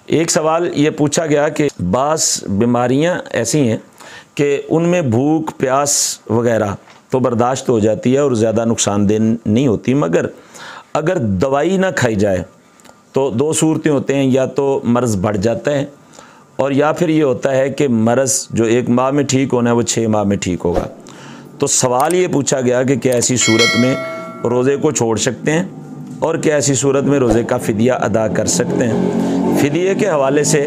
एक सवाल ये पूछा गया कि बास बीमारियां ऐसी हैं कि उनमें भूख प्यास वगैरह तो बर्दाश्त हो जाती है और ज़्यादा नुकसानदेह नहीं होती, मगर अगर दवाई ना खाई जाए तो दो सूरतें होते हैं, या तो मर्ज़ बढ़ जाता है और या फिर ये होता है कि मर्ज़ जो 1 माह में ठीक होना है वो 6 माह में ठीक होगा। तो सवाल ये पूछा गया कि क्या ऐसी सूरत में रोज़े को छोड़ सकते हैं और क्या ऐसी सूरत में रोज़े का फ़िदिया अदा कर सकते हैं। फ़िदिये के हवाले से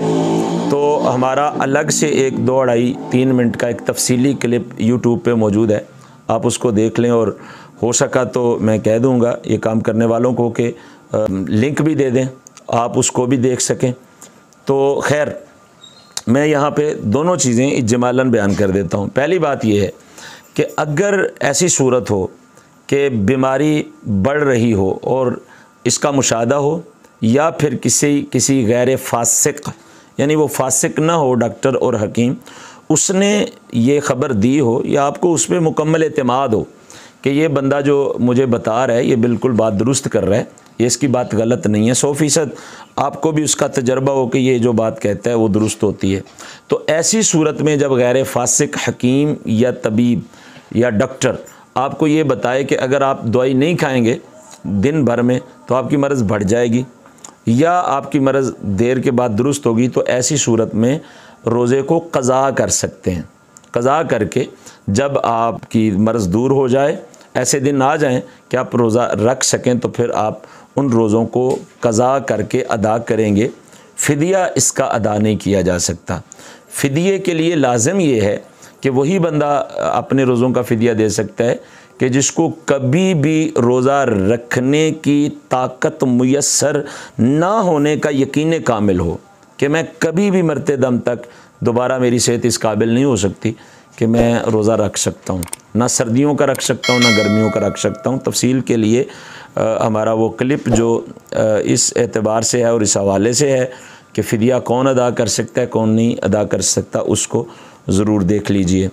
तो हमारा अलग से 1, 2, 2.5, 3 मिनट का एक तफसीली क्लिप यूट्यूब पे मौजूद है, आप उसको देख लें। और हो सका तो मैं कह दूँगा ये काम करने वालों को कि लिंक भी दे दें, आप उसको भी देख सकें। तो खैर मैं यहाँ पे दोनों चीज़ें इज्मालन बयान कर देता हूँ। पहली बात यह है कि अगर ऐसी सूरत हो कि बीमारी बढ़ रही हो और इसका मुशाहदा हो, या फिर किसी गैर फासिक, यानी वो फासिक ना हो डॉक्टर और हकीम, उसने ये ख़बर दी हो या आपको उस पर मुकम्मल एतमाद हो कि ये बंदा जो मुझे बता रहा है ये बिल्कुल बात दुरुस्त कर रहा है, ये इसकी बात गलत नहीं है, 100% आपको भी उसका तजर्बा हो कि ये जो बात कहता है वो दुरुस्त होती है। तो ऐसी सूरत में जब गैर फासिक हकीम या तबीब या डॉक्टर आपको ये बताए कि अगर आप दवाई नहीं खाएंगे दिन भर में तो आपकी मर्ज़ बढ़ जाएगी या आपकी मर्ज़ देर के बाद दुरुस्त होगी, तो ऐसी सूरत में रोज़े को क़ज़ा कर सकते हैं। क़ज़ा करके जब आपकी मर्ज़ दूर हो जाए, ऐसे दिन आ जाएं कि आप रोज़ा रख सकें, तो फिर आप उन रोज़ों को क़ज़ा करके अदा करेंगे। फ़िदिया इसका अदा नहीं किया जा सकता। फ़िदिये के लिए लाज़िम ये है कि वही बंदा अपने रोज़ों का फ़िदिया दे सकता है कि जिसको कभी भी रोज़ा रखने की ताकत मुयस्सर ना होने का यकीन कामिल हो कि मैं कभी भी मरते दम तक दोबारा मेरी सेहत इस काबिल नहीं हो सकती कि मैं रोज़ा रख सकता हूँ, ना सर्दियों का रख सकता हूँ ना गर्मियों का रख सकता हूँ। तफसील के लिए हमारा वो क्लिप जो इस एतबार से है और इस हवाले से है कि फ़िदिया कौन अदा कर सकता है कौन नहीं अदा कर सकता, उसको ज़रूर देख लीजिए।